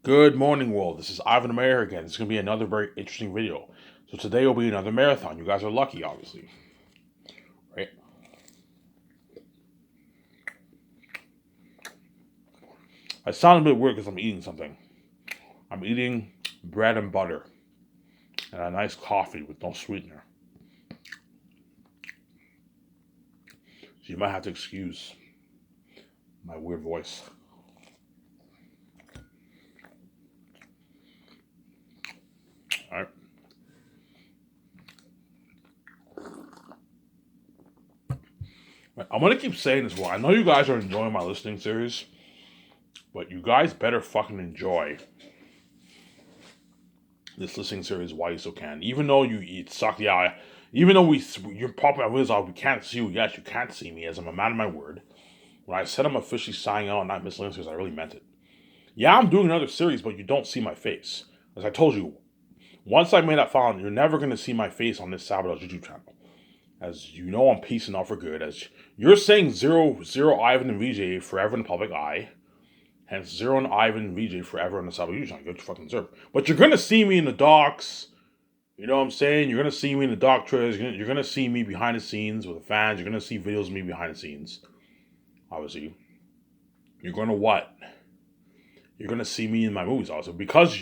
Good morning, world. This is Ivan Mayer again. It's going to be another very interesting video. So today will be another marathon. You guys are lucky, obviously. Right? I sound a bit weird because I'm eating something. I'm eating bread and butter and a nice coffee with no sweetener. So you might have to excuse my weird voice. All right. I'm going to keep saying this one. I know you guys are enjoying my listening series, but you guys better fucking enjoy this listening series Why You So Can. Even though you eat suck, yeah, even though you're popping my videos off, we can't see you. Yes, you can't see me as I'm a man of my word. When I said I'm officially signing out on that miscellaneous series, I really meant it. Yeah, I'm doing another series, but you don't see my face. As I told you, once I made that found, you're never going to see my face on this Sabotage YouTube channel. As you know, I'm peacing out for good. As you're saying zero Ivan and VJ forever in the public eye. Hence, zero and Ivan and VJ forever on the Sabotage YouTube channel. Get your fucking deserve. But you're going to see me in the docs. You know what I'm saying? You're going to see me in the doc trailers. You're going to see me behind the scenes with the fans. You're going to see videos of me behind the scenes. Obviously. You're going to what? You're going to see me in my movies also. Because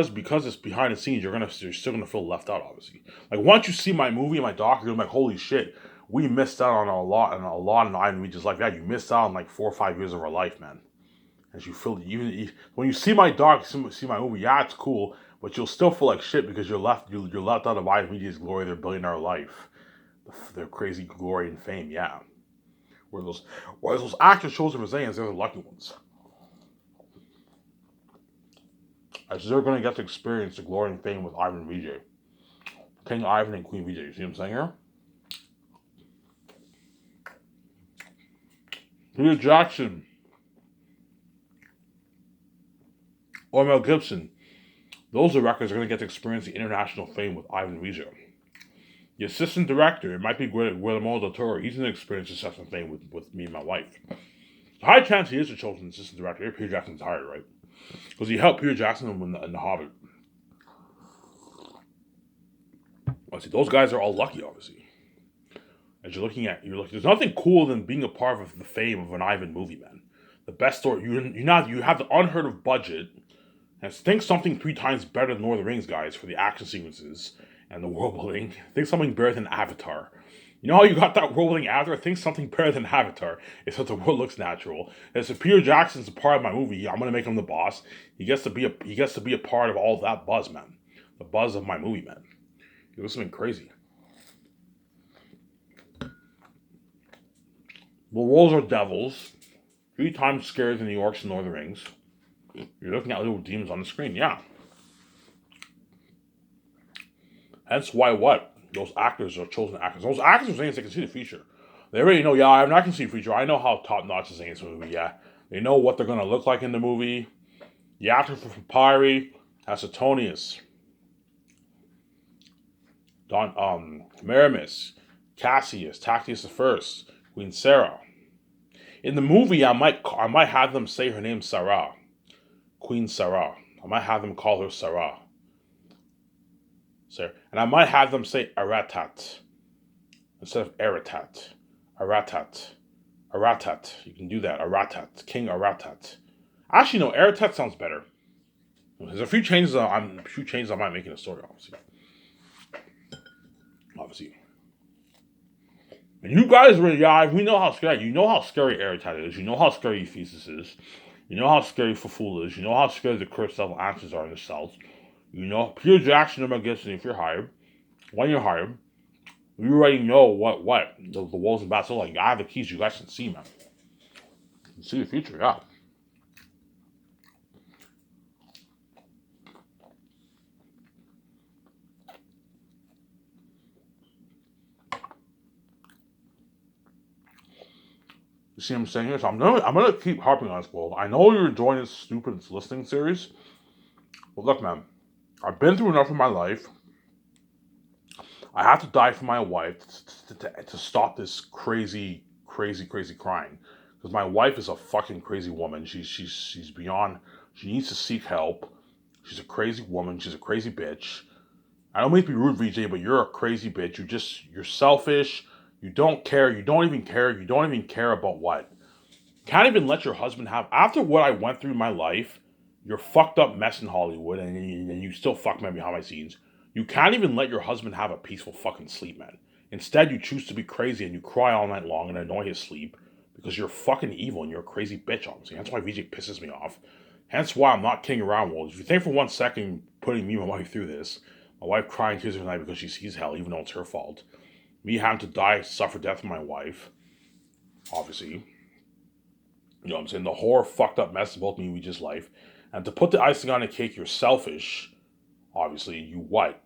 it's behind the scenes, you're still gonna feel left out, obviously. Like once you see my movie and my doc, you're gonna be like, holy shit, we missed out on a lot of Ivan just like that. You missed out on like 4 or 5 years of our life, man. As you feel even when you see my doc, see my movie, yeah, it's cool, but you'll still feel like shit because you're left out of Ivan Media's glory, their billionaire life, their crazy glory and fame, yeah. Whereas those actors, shows, and Brazilians, they're the lucky ones. As they're going to get to experience the glory and fame with Ivan and VJ. King Ivan and Queen VJ. You see what I'm saying here? Peter Jackson. Or Mel Gibson. Those directors are going to get to experience the international fame with Ivan and VJ. The assistant director, it might be Guillermo del Toro. He's going to experience success and fame with me and my wife. High chance he is the chosen assistant director. Peter Jackson's hired, right? Because he helped Peter Jackson in The Hobbit. Well, see, those guys are all lucky, obviously. As there's nothing cooler than being a part of the fame of an Ivan movie, man. The best story, you have the unheard of budget, and think something 3 times better than Lord of the Rings, guys, for the action sequences and the world building. Think something better than Avatar. You know how you got that world building Avatar? Think something better than Avatar. It's that the world looks natural. And so Peter Jackson's a part of my movie. I'm gonna make him the boss. He gets to be a part of all of that buzz, man. The buzz of my movie, man. It was something crazy. The wolves are devils. 3 times scarier than the orcs in Lord of the Rings. You're looking at little demons on the screen, yeah. Hence why what? Those actors are chosen actors. Those actors are saying they can see the future. They already know, yeah, I'm not going to see the future. I know how top-notch this is movie, yeah. They know what they're going to look like in the movie. The actor for Papyri, Acetonius, Meramis, Cassius, Tactius I, Queen Sarah. In the movie, I might have them say her name Sarah, Queen Sarah. I might have them call her Sarah. And I might have them say Aratat instead of Aratat. Aratat. You can do that. Aratat. King Aratat. Actually, no. Aratat sounds better. There's a few changes. I might make in the story, obviously. And you guys we know how scary. You know how scary Aratat is. You know how scary Ephesus is. You know how scary Faful is. You know how scary the cursed level answers are in the cells. You know, Peter Jackson or Mel Gibson, if you're hired, when you're hired, you already know what the walls and bats are like. I have the keys, you guys can see, man. You can see the future, yeah. You see what I'm saying here? So I'm gonna keep harping on this, world. I know you're enjoying this stupid listening series, but look, man, I've been through enough in my life. I have to die for my wife to stop this crazy crying. Because my wife is a fucking crazy woman. She's beyond She needs to seek help. She's a crazy woman. She's a crazy bitch. I don't mean to be rude, VJ, but you're a crazy bitch. You're selfish. You don't care. You don't even care. You don't even care about what. Can't even let your husband have. After what I went through in my life, you're fucked up mess in Hollywood, and you still fuck me behind my scenes. You can't even let your husband have a peaceful fucking sleep, man. Instead, you choose to be crazy and you cry all night long and annoy his sleep because you're fucking evil and you're a crazy bitch, honestly. That's why VJ pisses me off. Hence why I'm not kidding around, Wolves. If you think for 1 second putting me and my wife through this, my wife crying tears every night because she sees hell, even though it's her fault. Me having to die, suffer death with my wife, obviously. You know what I'm saying? The horror, fucked up mess of both me and VJ's life. And to put the icing on the cake, you're selfish. Obviously, you what?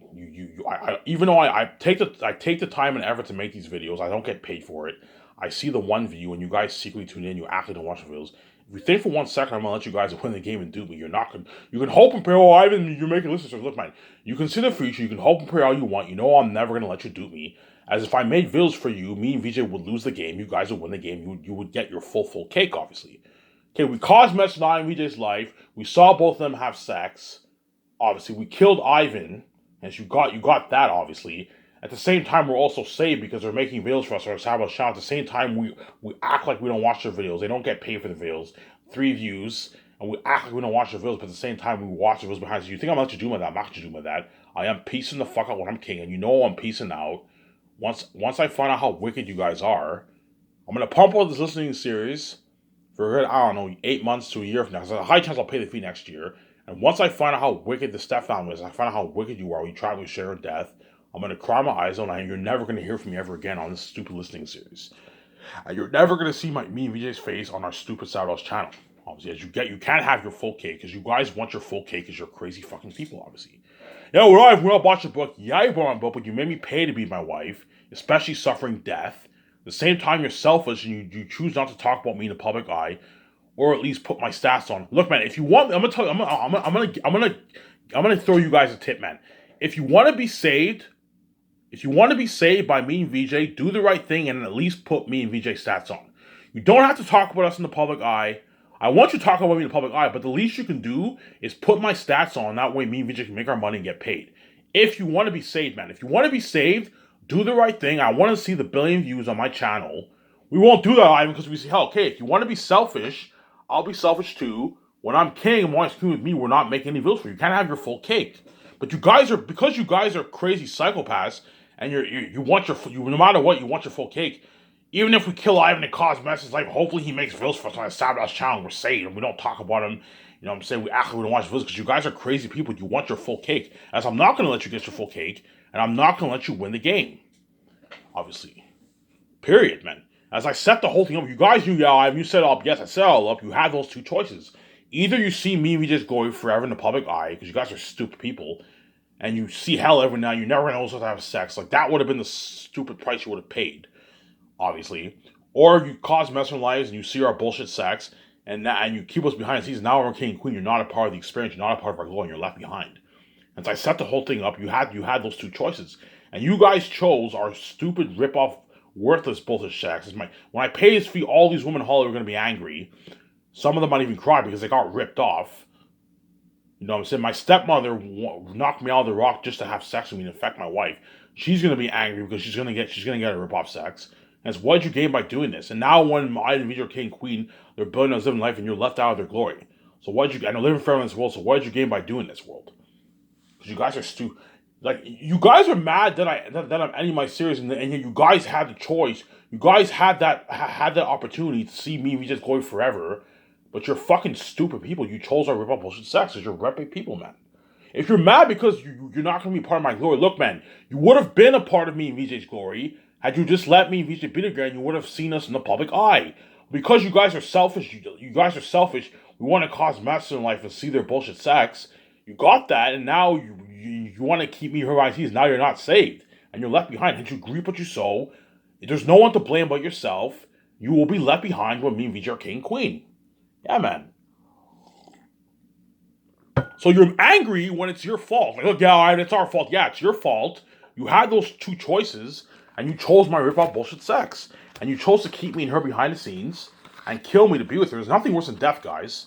Even though I take the time and effort to make these videos, I don't get paid for it. I see the one view, and you guys secretly tune in. You actually don't watch the videos. If you think for 1 second I'm gonna let you guys win the game and dupe me, you're not gonna. You can hope and pray. Oh, Ivan, you're making listeners. Look, man, you can see the future. You can hope and pray all you want. You know I'm never gonna let you dupe me. As if I made videos for you, me and VJ would lose the game. You guys would win the game. You would get your full cake, obviously. Okay, we caused mess in VJ's life. We saw both of them have sex. Obviously, we killed Ivan, and you got that, obviously. At the same time, we're also saved because they're making videos for us. Or Sabbath Shout. At the same time, we act like we don't watch their videos. They don't get paid for the videos. 3 views, and we act like we don't watch their videos, but at the same time, we watch the videos behind us. You think I'm going to let you do my that? I'm not going to do my that. I am piecing the fuck out when I'm king, and you know I'm piecing out. Once I find out how wicked you guys are, I'm going to pump out this listening series for, I don't know, 8 months to a year from now. There's a high chance I'll pay the fee next year. And once I find out how wicked the stepfamily is, I find out how wicked you are, you try to share death, I'm going to cry my eyes out, and you're never going to hear from me ever again on this stupid listening series. And you're never going to see me and VJ's face on our stupid Saddles channel. Obviously, as you can't have your full cake, because you guys want your full cake because you're crazy fucking people, obviously. Yeah, we're all bought your book. Yeah, I bought my book, but you made me pay to be my wife, especially suffering death. At the same time, you're selfish, and you choose not to talk about me in the public eye, or at least put my stats on. Look, man, if you want, I'm gonna tell you, I'm gonna throw you guys a tip, man. If you want to be saved by me and VJ, do the right thing and at least put me and VJ stats on. You don't have to talk about us in the public eye. I want you to talk about me in the public eye, but the least you can do is put my stats on. That way, me and VJ can make our money and get paid. If you want to be saved, man, if you want to be saved, do the right thing. I want to see the 1 billion views on my channel. We won't do that, Ivan, because we see, hell, okay, if you want to be selfish, I'll be selfish too. When I'm king and Wyatt's king with me, we're not making any bills for you. You can't have your full cake. But because you guys are crazy psychopaths, and you want no matter what, you want your full cake. Even if we kill Ivan and cause mess, like hopefully he makes videos for us on a Sabbath channel. We're saved and we don't talk about him. You know what I'm saying? We act like we don't watch videos because you guys are crazy people. You want your full cake. As I'm not going to let you get your full cake, and I'm not going to let you win the game. Obviously. Period, man. As I set the whole thing up, you guys knew, yeah, Ivan, you set it up. Yes, I set it all up. You had those 2 choices. Either you see me and we just going forever in the public eye, because you guys are stupid people, and you see hell every now, you're never going to know how to have sex. Like, that would have been the stupid price you would have paid, obviously. Or you cause mess in lives and you see our bullshit sex, and you keep us behind the scenes. Now we're king and queen. You're not a part of the experience. You're not a part of our glory, and you're left behind. And so I set the whole thing up. You had those 2 choices. And you guys chose our stupid, rip-off, worthless bullshit sex. When I pay this fee, all these women in Hollywood are going to be angry. Some of them might even cry because they got ripped off. You know what I'm saying? My stepmother knocked me out of the rock just to have sex with me and affect my wife. She's going to be angry because she's going to get a rip-off sex. And it's what you gain by doing this. And now when I and VJ are king and queen, they're billionaires living life and you're left out of their glory. So I know living forever in this world, so what did you gain by doing this world? Because you guys are stupid. Like, you guys are mad that I'm ending my series, and yet you guys had the choice. You guys had that opportunity to see me just going forever, but you're fucking stupid people. You chose our rip-off bullshit sex because you're repping people, man. If you're mad because you're not going to be part of my glory, look, man, you would have been a part of me and VJ's glory had you just let me and VJ be together, and you would have seen us in the public eye. Because you guys are selfish, we want to cause mess in life and see their bullshit sex. You got that, and now you want to keep me here by teas. Now you're not saved, and you're left behind. And you reap what you sow. There's no one to blame but yourself. You will be left behind when me and VJ are king and queen. Yeah, man. So you're angry when it's your fault. Like, look, yeah, it's our fault. Yeah, it's your fault. You had those 2 choices, and you chose my rip-off bullshit sex. And you chose to keep me and her behind the scenes and kill me to be with her. There's nothing worse than death, guys.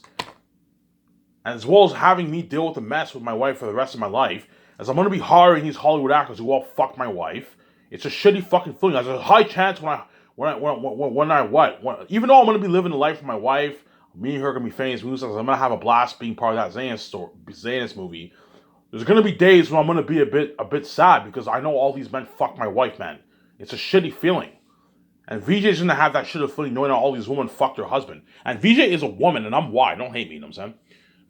as well as having me deal with the mess with my wife for the rest of my life, as I'm gonna be hiring these Hollywood actors who all fuck my wife. It's a shitty fucking feeling. There's a high chance even though I'm gonna be living the life of my wife, me and her are gonna be famous movies. I'm gonna have a blast being part of that Zanus movie. There's gonna be days when I'm gonna be a bit sad because I know all these men fuck my wife, man. It's a shitty feeling. And VJ's gonna have that shitty feeling knowing that all these women fucked their husband. And VJ is a woman, and I'm Y. Don't hate me, you know what I'm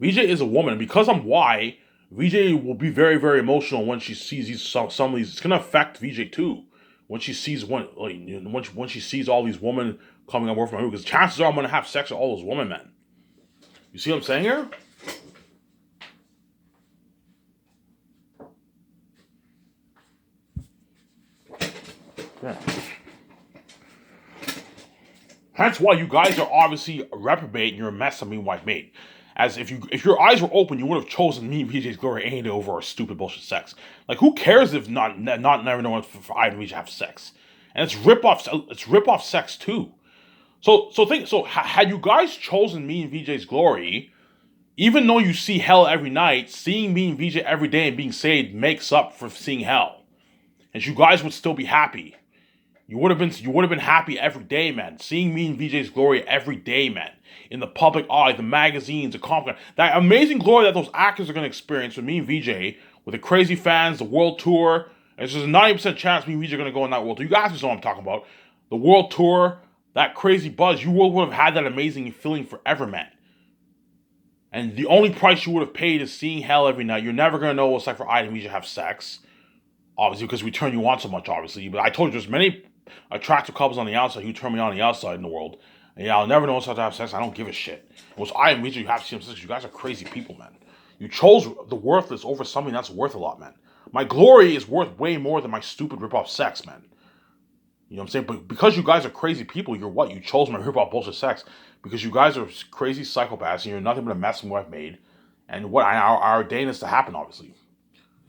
saying? VJ is a woman, and because I'm Y, VJ will be very, very emotional when she sees some of these. It's gonna affect VJ too when she sees when she sees all these women coming on board for my movie. Because chances are I'm gonna have sex with all those women, man. You see what I'm saying here? Yeah. Hence why you guys are obviously a reprobate and you're a mess of me wife made. As if your eyes were open, you would have chosen me, VJ's Glory, any day over our stupid bullshit sex. Like, who cares if not never knowing for I and VJ have sex? And it's rip off sex too. So had you guys chosen me and VJ's Glory, even though you see hell every night, seeing me and VJ every day and being saved makes up for seeing hell. And you guys would still be happy. You would have been happy every day, man. Seeing me and VJ's Glory every day, man. In the public eye, the magazines, the conference. That amazing glory that those actors are going to experience with me and VJ, with the crazy fans, the world tour. There's just a 90% chance me and VJ are going to go on that world tour. You guys know what I'm talking about. The world tour, that crazy buzz. You would have had that amazing feeling forever, man. And the only price you would have paid is seeing hell every night. You're never going to know what it's like for I and VJ to have sex. Obviously, because we turn you on so much, obviously. But I told you there's many attractive couples on the outside who turn me on the outside in the world. And yeah, I'll never know what's like to have sex. I don't give a shit. It was I and VJ you have to see them sex. You guys are crazy people, man. You chose the worthless over something that's worth a lot, man. My glory is worth way more than my stupid rip-off sex, man. You know what I'm saying? But because you guys are crazy people, you're what? You chose my rip-off bullshit sex because you guys are crazy psychopaths and you're nothing but a mess from what I've made. And what I ordained this to happen, obviously.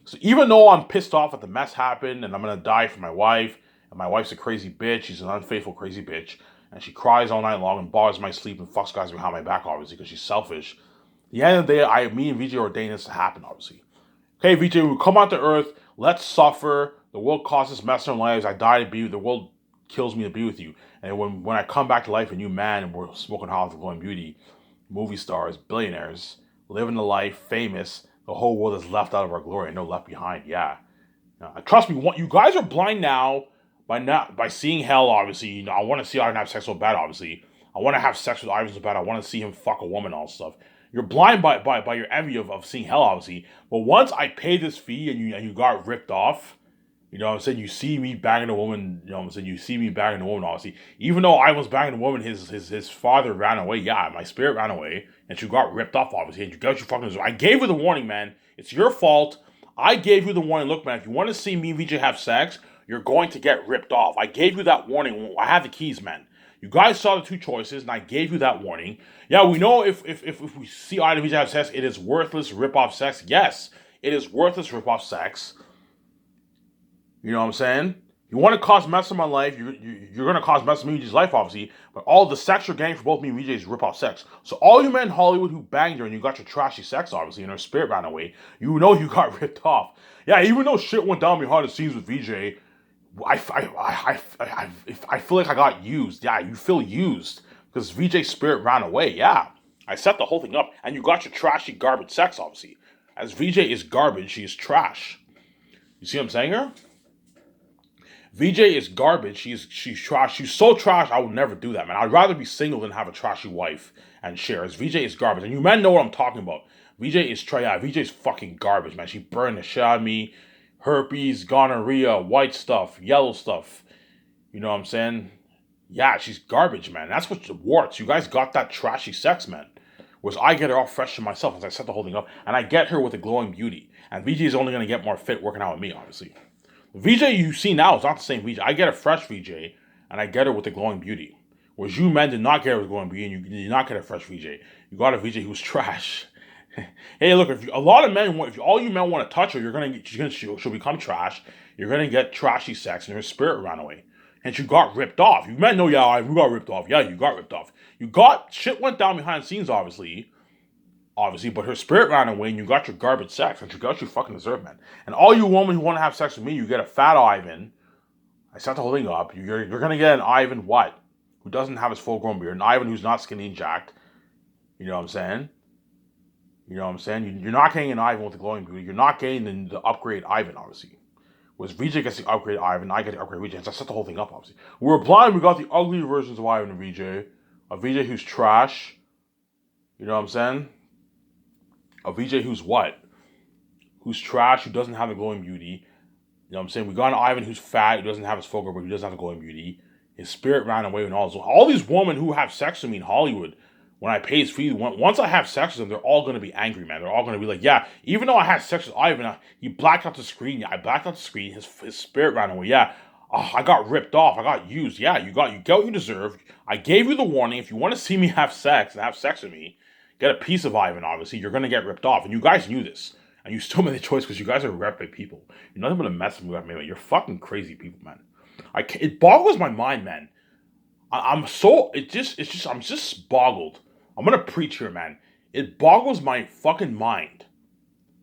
So even though I'm pissed off that the mess happened and I'm going to die for my wife, and my wife's a crazy bitch, she's an unfaithful crazy bitch, and she cries all night long and bothers my sleep and fucks guys behind my back, obviously, because she's selfish. At the end of the day, me and VJ ordained this to happen, obviously. Okay, VJ, we come out to Earth, let's suffer, the world causes mess in our lives, I die to be, the world kills me to be with you. And when I come back to life, a new man, and we're smoking hot with glowing beauty, movie stars, billionaires, living the life, famous, the whole world is left out of our glory and no left behind, yeah. Trust me, you guys are blind now by seeing hell, obviously. You know, I want to see Ivan have sex so bad, obviously. I want to have sex with Ivan so bad. I want to see him fuck a woman and all stuff. You're blind by your envy of seeing hell, obviously. But once I pay this fee and you got ripped off, you know what I'm saying? You see me banging a woman, you know what I'm saying? You see me banging a woman, obviously. Even though I was banging a woman, his father ran away. Yeah, my spirit ran away. And she got ripped off, obviously. And you got your fucking... I gave her the warning, man. It's your fault. I gave you the warning. Look, man, if you want to see me and VJ have sex, you're going to get ripped off. I gave you that warning. I have the keys, man. You guys saw the two choices, and I gave you that warning. Yeah, we know if we see I and VJ have sex, it is worthless rip-off sex. Yes, it is worthless rip-off sex. You know what I'm saying? You want to cause mess in my life, you're going to cause mess in VJ's life, obviously. But all the sex you're getting for both me and VJ is rip-off sex. So all you men in Hollywood who banged her and you got your trashy sex, obviously, and her spirit ran away, you know you got ripped off. Yeah, even though shit went down behind the scenes with VJ, I feel like I got used. Yeah, you feel used. Because VJ's spirit ran away, yeah. I set the whole thing up. And you got your trashy garbage sex, obviously. As VJ is garbage, she is trash. You see what I'm saying here? VJ is garbage. She's trash. She's so trash. I would never do that, man. I'd rather be single than have a trashy wife and share. As VJ is garbage, and you men know what I'm talking about. VJ is trash. Yeah, VJ is fucking garbage, man. She burned the shit out of me. Herpes, gonorrhea, white stuff, yellow stuff. You know what I'm saying? Yeah, she's garbage, man. That's what the warts. You guys got that trashy sex, man. Whereas I get her all fresh to myself as I set the whole thing up, and I get her with a glowing beauty. And VJ is only gonna get more fit working out with me, obviously. VJ you see now is not the same VJ. I get a fresh VJ, and I get her with a glowing beauty. Whereas you men did not get her with glowing beauty, and you did not get a fresh VJ. You got a VJ who's trash. Hey, look, if a lot of men, if all you men want to touch her, she'll become trash. You're gonna get trashy sex, and her spirit ran away, and you got ripped off. You men know, yeah, you got ripped off. Yeah, you got ripped off. Shit went down behind the scenes, obviously. obviously, but her spirit ran away and you got your garbage sex, and you got what you fucking deserve, man. And all you women who want to have sex with me, you get a fat Ivan. I set the whole thing up. You're gonna get an Ivan what? Who doesn't have his full grown beard. An Ivan who's not skinny and jacked. You know what I'm saying? You know what I'm saying? You're not getting an Ivan with the glowing beauty. You're not getting the upgrade Ivan, obviously. Whereas VJ gets the upgrade Ivan, I get the upgrade VJ. And so I set the whole thing up, obviously. We were blind, we got the ugly versions of Ivan and VJ. A VJ who's trash. You know what I'm saying? A VJ who's what? Who's trash, who doesn't have the glowing beauty. You know what I'm saying? We got an Ivan who's fat, who doesn't have his full but he doesn't have the glowing beauty. His spirit ran away and all these women who have sex with me in Hollywood, when I pay his fee, once I have sex with them, they're all going to be angry, man. They're all going to be like, yeah, even though I had sex with Ivan, he blacked out the screen. I blacked out the screen. His spirit ran away. Yeah, I got ripped off. I got used. Yeah, you get what you deserve. I gave you the warning. If you want to see me have sex and have sex with me, get a piece of Ivan, obviously. You're going to get ripped off. And you guys knew this. And you still made the choice because you guys are reprobate people. You're nothing but a mess with me, man. You're fucking crazy people, man. It boggles my mind, man. I'm just boggled. I'm gonna preach here, man. It boggles my fucking mind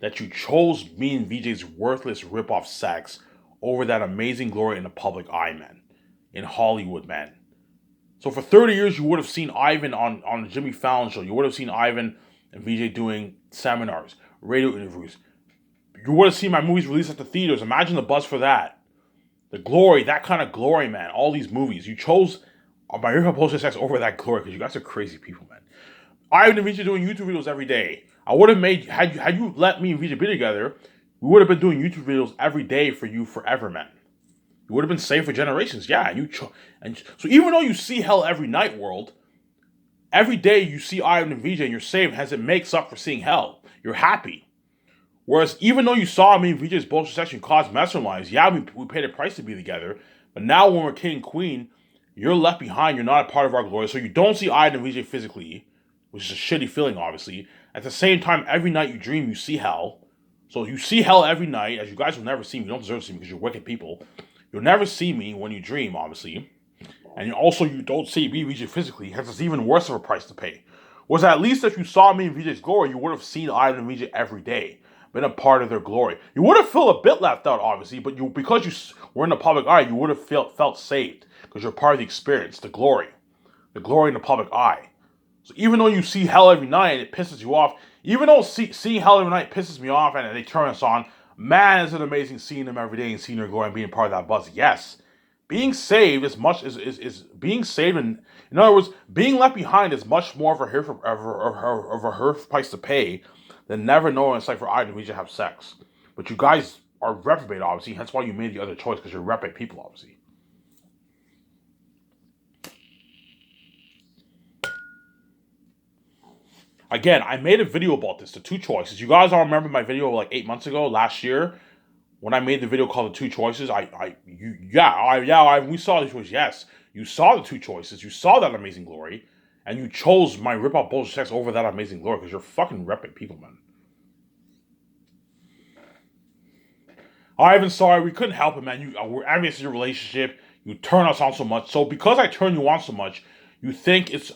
that you chose me and VJ's worthless rip-off sex over that amazing glory in the public eye, man. In Hollywood, man. So for 30 years, you would have seen Ivan on the Jimmy Fallon show. You would have seen Ivan and VJ doing seminars, radio interviews. You would have seen my movies released at the theaters. Imagine the buzz for that. The glory, that kind of glory, man. All these movies. You chose my rip-off sex over that glory because you guys are crazy people, man. Ivan and VJ doing YouTube videos every day. I would have made, had you let me and VJ be together, we would have been doing YouTube videos every day for you forever, man. You would have been saved for generations. Yeah, and so even though you see hell every night, world, every day you see Ivan and VJ and you're saved as it makes up for seeing hell. You're happy. Whereas even though you saw me and VJ's bullshit section cause mess in lives, yeah, we paid a price to be together, but now when we're king and queen, you're left behind. You're not a part of our glory, so you don't see Ivan and VJ physically, which is a shitty feeling, obviously. At the same time, every night you dream, you see hell. So you see hell every night, as you guys will never see me. You don't deserve to see me because you're wicked people. You'll never see me when you dream, obviously. And also, you don't see me, VJ, physically. Hence, it's even worse of a price to pay. Was at least if you saw me in VJ's glory, you would have seen Ivan and VJ every day. Been a part of their glory. You would have felt a bit left out, obviously, but because you were in the public eye, you would have felt saved. Because you're part of the experience, the glory. The glory in the public eye. So even though you see hell every night, it pisses you off. Even though seeing hell every night pisses me off and they turn us on, man, is it amazing seeing them every day and seeing their glory and being part of that buzz. Yes. Being saved is being saved, and in other words, being left behind is much more of a hurt price to pay than never knowing it's like for either of you to have sex. But you guys are reprobate, obviously, hence why you made the other choice, because you're reprobate people, obviously. Again, I made a video about this, the two choices. You guys all remember my video like 8 months ago, last year, when I made the video called The Two Choices. We saw these choices. Yes, you saw the two choices. You saw that amazing glory, and you chose my rip-off bullshit sex over that amazing glory because you're fucking reprobate people, man. Ivan, sorry, we couldn't help it, man. We're envious of your relationship. You turn us on so much. So because I turn you on so much, you think it's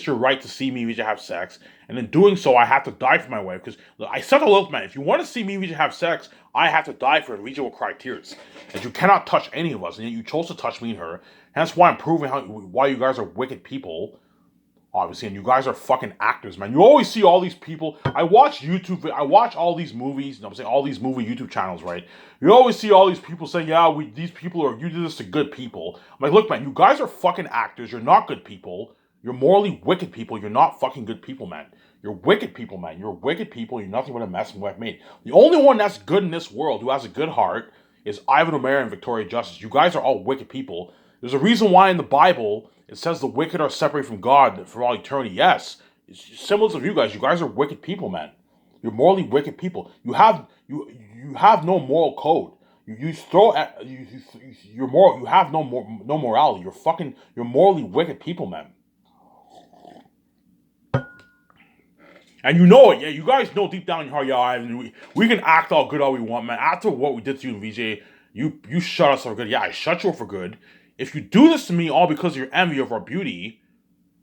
your right to see me and VJ have sex, and in doing so, I have to die for my wife. Because I said, look, man, if you want to see me and VJ have sex, I have to die for it. VJ will cry tears, and you cannot touch any of us, and yet you chose to touch me and her. And that's why I'm proving why you guys are wicked people, obviously, and you guys are fucking actors, man. You always see all these people. I watch all these movies. You know what I'm saying, all these movie YouTube channels, right? You always see all these people saying, you do this to good people. I'm like, look, man, you guys are fucking actors. You're not good people. You're morally wicked people. You're not fucking good people, man. You're wicked people, man. You're wicked people. You're nothing but a mess and wife made. The only one that's good in this world who has a good heart is Ivan O'Meara and Victoria Justice. You guys are all wicked people. There's a reason why in the Bible it says the wicked are separated from God for all eternity. Yes, it's symbols of you guys. You guys are wicked people, man. You're morally wicked people. You have no moral code. You have no morality. You're morally wicked people, man. And you know it, yeah. You guys know deep down in your heart, Ivan, we can act all good all we want, man. After what we did to you and VJ, you shut us for good. Yeah, I shut you up for good. If you do this to me all because of your envy of our beauty,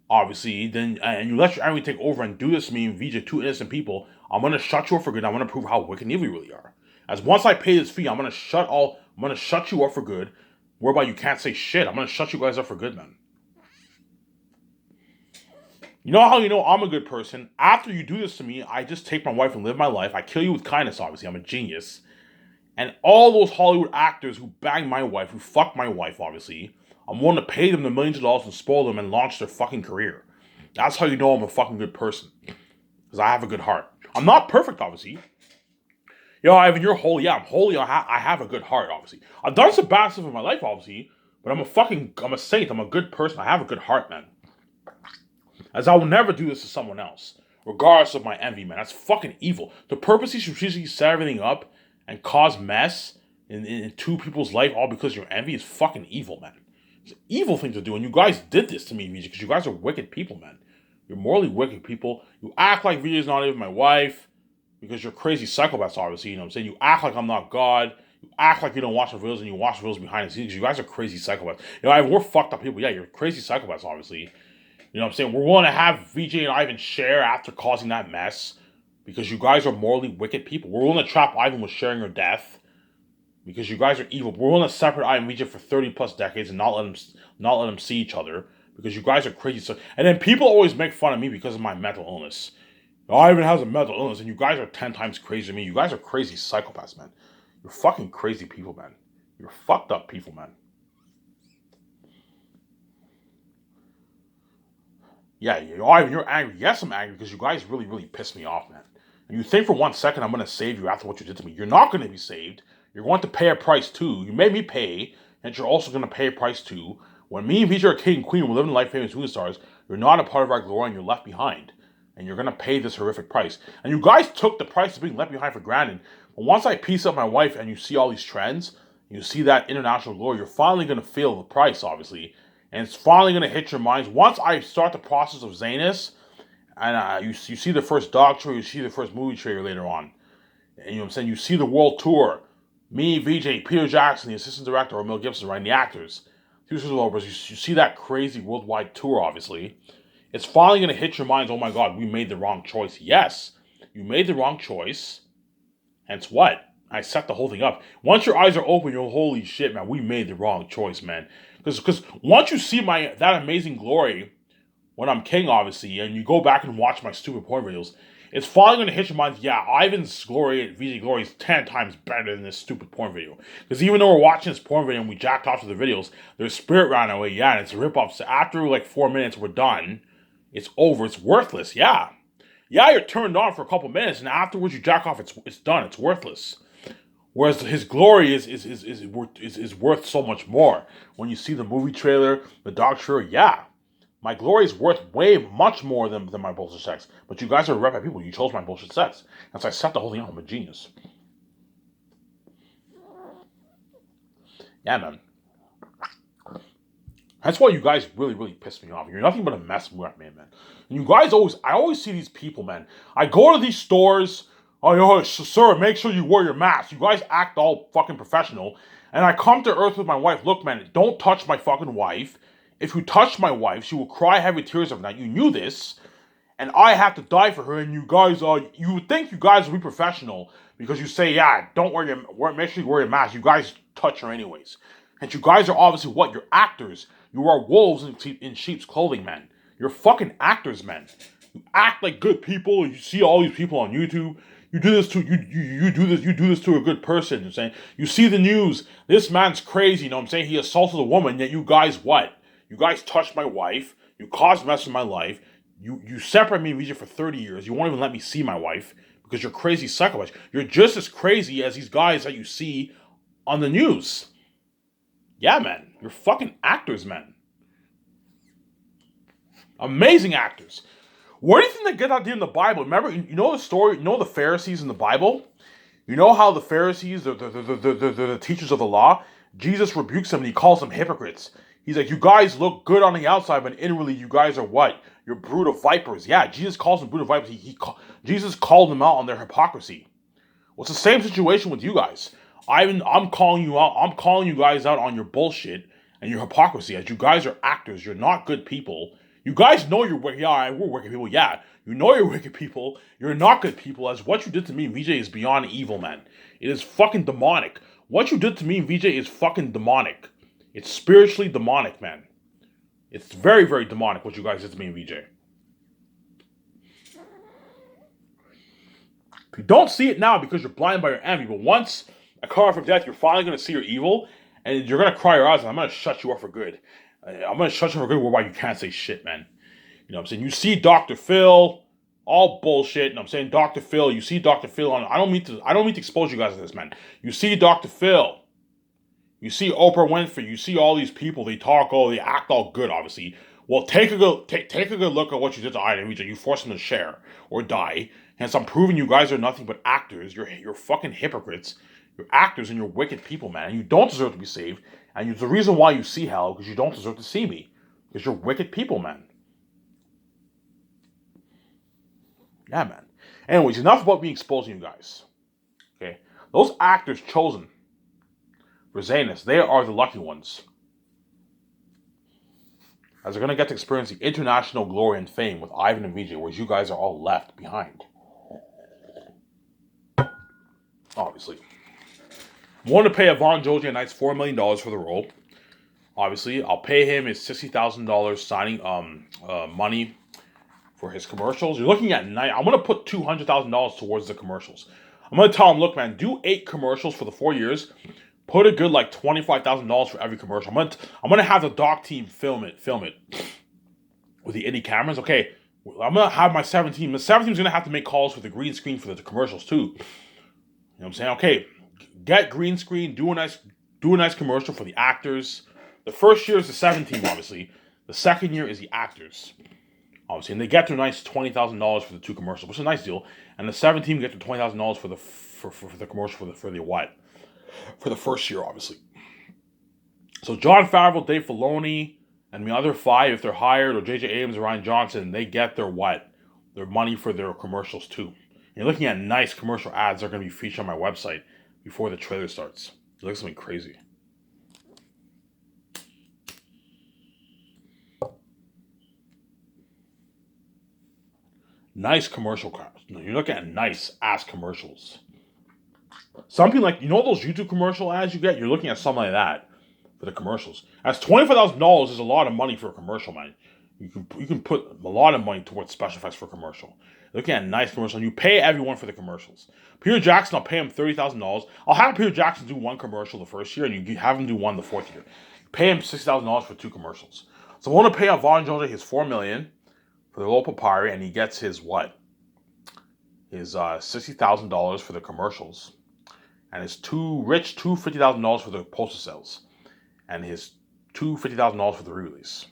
obviously, then and you let your enemy take over and do this to me and VJ, two innocent people, I'm gonna shut you up for good. I'm gonna prove how wicked and evil you really are. As once I pay this fee, I'm gonna shut you up for good, whereby you can't say shit. I'm gonna shut you guys up for good, man. You know how you know I'm a good person? After you do this to me, I just take my wife and live my life. I kill you with kindness, obviously. I'm a genius. And all those Hollywood actors who bang my wife, who fuck my wife, obviously, I'm willing to pay them the millions of dollars and spoil them and launch their fucking career. That's how you know I'm a fucking good person. Because I have a good heart. I'm not perfect, obviously. Yo, Ivan, you're holy. Yeah, I'm holy. I have a good heart, obviously. I've done some bad stuff in my life, obviously. But I'm a saint. I'm a good person. I have a good heart, man. As I will never do this to someone else. Regardless of my envy, man. That's fucking evil. To purposely strategically set everything up and cause mess in two people's life all because of your envy is fucking evil, man. It's an evil thing to do. And you guys did this to me, VJ, because you guys are wicked people, man. You're morally wicked people. You act like VJ's not even my wife because you're crazy psychopaths, obviously. You know what I'm saying? You act like I'm not God. You act like you don't watch the videos and you watch the videos behind the scenes. You guys are crazy psychopaths. You know, we're fucked up people. Yeah, you're crazy psychopaths, obviously. You know what I'm saying? We're willing to have VJ and Ivan share after causing that mess because you guys are morally wicked people. We're willing to trap Ivan with sharing her death because you guys are evil. We're willing to separate Ivan and VJ for 30 plus decades and not let them see each other because you guys are crazy. So, and then people always make fun of me because of my mental illness. Ivan has a mental illness and you guys are 10 times crazier than me. You guys are crazy psychopaths, man. You're fucking crazy people, man. You're fucked up people, man. Yeah, Ivan, you're angry. Yes, I'm angry because you guys really, really pissed me off, man. And you think for 1 second I'm going to save you after what you did to me. You're not going to be saved. You're going to pay a price too. You made me pay, and you're also going to pay a price too. When me and VJ are king and queen, we're living life famous movie stars, you're not a part of our glory and you're left behind. And you're going to pay this horrific price. And you guys took the price of being left behind for granted. But once I piece up my wife and you see all these trends, you see that international glory, you're finally going to feel the price, obviously. And it's finally going to hit your minds. Once I start the process of Zanus, and you see the first dog trailer, you see the first movie trailer later on. And you know what I'm saying? You see the world tour. Me, VJ, Peter Jackson, the assistant director, or Mel Gibson, right? And the actors. You see that crazy worldwide tour, obviously. It's finally going to hit your minds, oh my God, we made the wrong choice. Yes, you made the wrong choice. Hence what? I set the whole thing up. Once your eyes are open, you're holy shit, man, we made the wrong choice, man. Because once you see that amazing glory, when I'm king, obviously, and you go back and watch my stupid porn videos, it's finally going to hit your mind, yeah, Ivan's glory, VJ glory, is 10 times better than this stupid porn video. Because even though we're watching this porn video and we jacked off to the videos, their spirit ran away, yeah, and it's a rip-off. So after like 4 minutes, we're done. It's over. It's worthless, yeah. Yeah, you're turned on for a couple minutes, and afterwards you jack off, it's done. It's worthless. Whereas his glory is worth so much more. When you see the movie trailer, the dog trailer, yeah. My glory is worth way much more than my bullshit sex. But you guys are red people. You chose my bullshit sex. And so I set the whole thing up. I'm a genius. Yeah, man. That's why you guys really, really piss me off. You're nothing but a mess with me, man. And you guys I always see these people, man. I go to these stores. Oh, yo, sir, make sure you wear your mask. You guys act all fucking professional. And I come to earth with my wife. Look, man, don't touch my fucking wife. If you touch my wife, she will cry heavy tears every night. You knew this. And I have to die for her. And you guys, you would think you guys would be professional. Because you say, yeah, don't make sure you wear your mask. You guys touch her anyways. And you guys are obviously what? You're actors. You are wolves in sheep's clothing, man. You're fucking actors, man. You act like good people. You see all these people on YouTube. You do this to you do this to a good person. You know what I'm saying? You see the news. This man's crazy. You know what I'm saying? He assaulted a woman. Yet you guys what? You guys touched my wife. You caused mess in my life. You separate me and VJ for 30 years. You won't even let me see my wife because you're crazy psychopaths. You're just as crazy as these guys that you see on the news. Yeah, man. You're fucking actors, man. Amazing actors. Where do you think they get that idea in the Bible? Remember, you know the story, you know the Pharisees in the Bible? You know how the Pharisees, the teachers of the law, Jesus rebukes them and he calls them hypocrites. He's like, you guys look good on the outside, but inwardly you guys are what? You're brood of vipers. Yeah, Jesus calls them brood of vipers. Jesus called them out on their hypocrisy. Well, it's the same situation with you guys. I'm calling you out. I'm calling you guys out on your bullshit and your hypocrisy. As you guys are actors, you're not good people. You guys know you're wicked. Yeah, we're wicked people. Yeah, you know you're wicked people. You're not good people. As what you did to me, VJ, is beyond evil, man. It is fucking demonic. What you did to me, VJ, is fucking demonic. It's spiritually demonic, man. It's very, very demonic what you guys did to me and VJ. You don't see it now because you're blinded by your envy, but once I call from death, you're finally going to see your evil, and you're going to cry your eyes, and I'm going to shut you up for good. I'm going to shut you up for good whereby you can't say shit, man. You know what I'm saying? You see Dr. Phil, all bullshit. You know what I'm saying? Dr. Phil, you see Dr. Phil on... I don't mean to expose you guys to this, man. You see Dr. Phil. You see Oprah Winfrey. You see all these people. They talk, they act all good, obviously. Well, take a good look at what you did to Ida and VJ. You forced them to share or die. Hence, I'm proving you guys are nothing but actors. You're fucking hypocrites. You're actors and you're wicked people, man. And you don't deserve to be saved. And the reason why you see hell because you don't deserve to see me. Because you're wicked people, man. Yeah, man. Anyways, enough about me exposing you guys. Okay? Those actors chosen for Zanus, they are the lucky ones. As they're going to get to experience the international glory and fame with Ivan and VJ, whereas you guys are all left behind. Obviously. I'm willing to pay Ivan Joji a nice $4 million for the role. Obviously, I'll pay him his $60,000 signing money for his commercials. You're looking at I'm going to put $200,000 towards the commercials. I'm going to tell him, look, man, do 8 commercials for the 4 years. Put a good like $25,000 for every commercial. I'm gonna have the doc team film it with the indie cameras. Okay, I'm gonna have my 17. The 17's gonna have to make calls for the green screen for the commercials too. You know what I'm saying? Okay, get green screen. Do a nice commercial for the actors. The first year is the 17, obviously. The second year is the actors, obviously, and they get their nice $20,000 for the 2 commercials, which is a nice deal. And the 17 get their $20,000 for the commercial for the what? For the first year, obviously. So Jon Favreau, Dave Filoni, and the other 5, if they're hired, or J.J. Abrams or Rian Johnson, they get their what? Their money for their commercials too. And you're looking at nice commercial ads that are going to be featured on my website before the trailer starts. It looks something crazy. Nice commercial cars. You're looking at nice ass commercials. Something like, you know those YouTube commercial ads you get? You're looking at something like that for the commercials. As $25,000 is a lot of money for a commercial, man. You can put a lot of money towards special effects for a commercial. You're looking at a nice commercial, and you pay everyone for the commercials. Peter Jackson, I'll pay him $30,000. I'll have Peter Jackson do 1 commercial the first year, and you have him do 1 the 4th year. Pay him $60,000 for 2 commercials. So I want to pay Ivan Joji his $4 million for the local papyri, and he gets his what? His $60,000 for the commercials. And his two $50,000 for the poster sales, and his $50,000 for the re-release.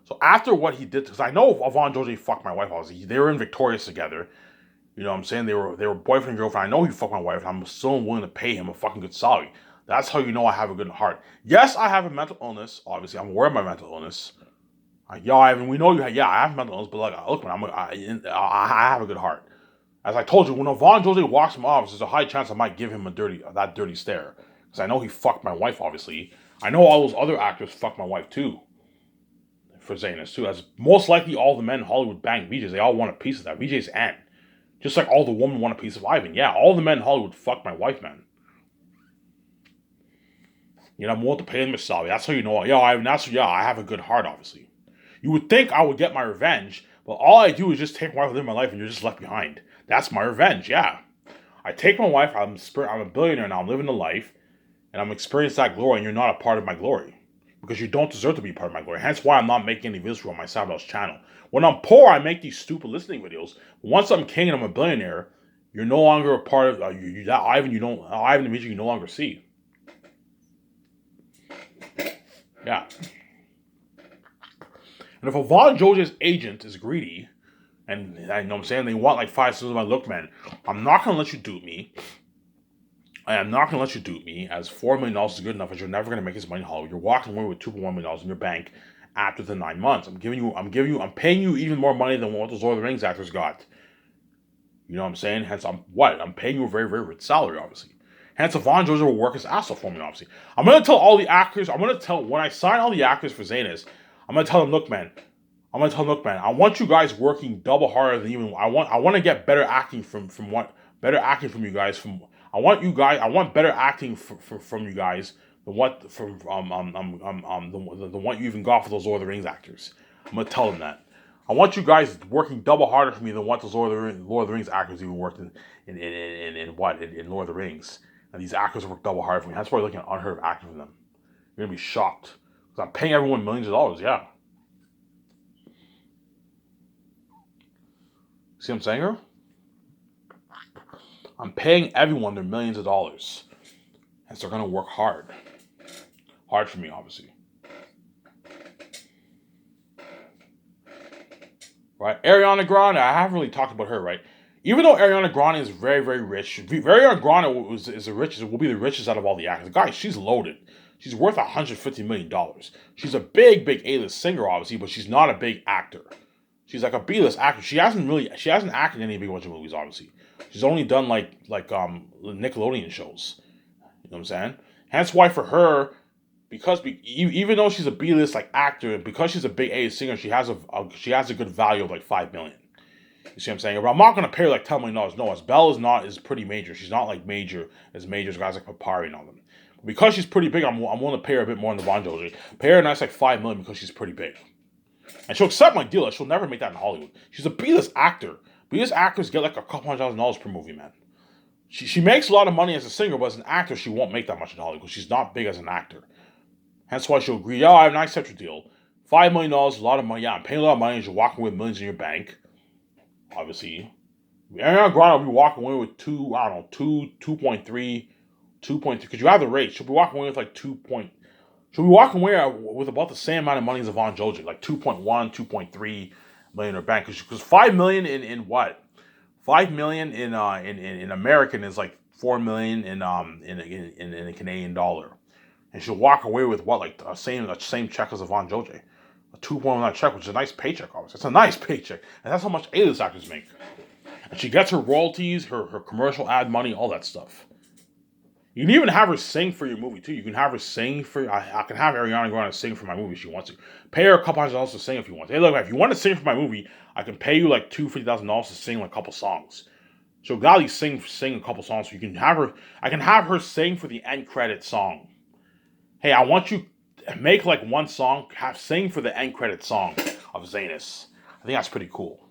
So after what he did, because I know Ivan Joji fucked my wife. Obviously, they were in Victorious together. You know what I'm saying? They were boyfriend and girlfriend. I know he fucked my wife. I'm still willing to pay him a fucking good salary. That's how you know I have a good heart. Yes, I have a mental illness. Obviously, I'm aware of my mental illness. Ivan, we know you. I have mental illness, but look, man, I have a good heart. As I told you, when Ivan Joji walks in my office, there's a high chance I might give him that dirty stare. Because I know he fucked my wife, obviously. I know all those other actors fucked my wife, too. For Zanus, too. As most likely all the men in Hollywood bang VJs. They all want a piece of that. VJ's aunt. Just like all the women want a piece of Ivan. Yeah, all the men in Hollywood fucked my wife, man. You know, I'm willing to pay him a salary. That's how you know. Ivan, I have a good heart, obviously. You would think I would get my revenge, but all I do is just take my wife, live my life, and you're just left behind. That's my revenge, yeah. I take my wife, I'm a billionaire now, I'm living the life, and I'm experiencing that glory, and you're not a part of my glory. Because you don't deserve to be part of my glory. Hence why I'm not making any videos on my Savage channel. When I'm poor, I make these stupid listening videos. But once I'm king and I'm a billionaire, you're no longer a part of Ivan and Dimitri you no longer see. Yeah. And if Ivan Joji's agent is greedy, and I know what I'm saying, they want like 5 seasons of my look, man, I'm not going to let you dupe me. I am not going to let you dupe me, as $4 million is good enough, as you're never going to make this money in Hollywood. You're walking away with $2.1 million in your bank after the 9 months. I'm paying you even more money than what those Lord of the Rings actors got. You know what I'm saying? Hence, I'm paying you a very, very rich salary, obviously. Hence, Ivan Joji will work his ass off for me, obviously. I'm going to tell all the actors, when I sign all the actors for Zanus, I'm going to tell them, look, man, I'm gonna tell Nook, man, I want you guys working double harder than even I want to get better acting from what better acting from you guys from I want better acting from you guys than what from the one you even got for those Lord of the Rings actors. I'm gonna tell them that. I want you guys working double harder for me than what those Lord of the Rings actors even worked in Lord of the Rings. And these actors work double hard for me. That's why you're looking at unheard of acting from them. You're gonna be shocked. Because I'm paying everyone millions of dollars, yeah. See what I'm saying, girl? I'm paying everyone their millions of dollars. And so they're gonna work hard. Hard for me, obviously. Right? Ariana Grande, I haven't really talked about her, right? Even though Ariana Grande is very, very rich, Ariana Grande is the richest, will be the richest out of all the actors. Guys, she's loaded. She's worth $150 million. She's a big, big A-list singer, obviously, but she's not a big actor. She's like a B-list actor. She hasn't acted in any big bunch of movies, obviously. She's only done like Nickelodeon shows. You know what I'm saying? Hence why for her, even though she's a B-list like actor, because she's a big A singer, she has a good value of like 5 million. You see what I'm saying? But I'm not gonna pay her like $10 million. No, as Belle is pretty major. She's not like major as guys like Papari and all them. Because she's pretty big, I'm willing to pay her a bit more than the Von Joji. Pay her a nice like 5 million because she's pretty big. And she'll accept my deal. She'll never make that in Hollywood. She's a B-list actor. B-list actors get like a couple $100,000 per movie, man. She makes a lot of money as a singer, but as an actor, she won't make that much in Hollywood because she's not big as an actor. Hence why she'll agree, yeah, I have an accept your deal. $5 million, a lot of money. Yeah, I'm paying a lot of money and you're walking with millions in your bank. Obviously. Ariana Grande will be walking away with 2.3, because you have the rate. She'll be walking away with like she'll be walking away with about the same amount of money as Yvonne Joji, like 2.1, 2.3 million in her bank. Because 5 million in what? 5 million in American is like 4 million in a Canadian dollar. And she'll walk away with what, like the same check as Yvonne Joji. A 2.1 check, which is a nice paycheck, obviously. It's a nice paycheck. And that's how much A-list actors make. And she gets her royalties, her commercial ad money, all that stuff. You can even have her sing for your movie too. You can have her sing for. I can have Ariana Grande sing for my movie if she wants to. Pay her a couple $100 to sing if you want. Hey, look, if you want to sing for my movie, I can pay you like $50,000 to sing like a couple songs. So gladly sing a couple songs. So you can have her. I can have her sing for the end credit song. Hey, I want you to make like one song, sing for the end credit song of Zanus. I think that's pretty cool.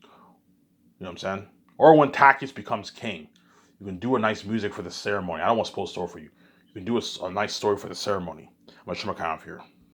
You know what I'm saying? Or when Takis becomes king. You can do a nice music for the ceremony. I don't want to spoil a story for you. You can do a nice story for the ceremony. I'm going to show my account off here.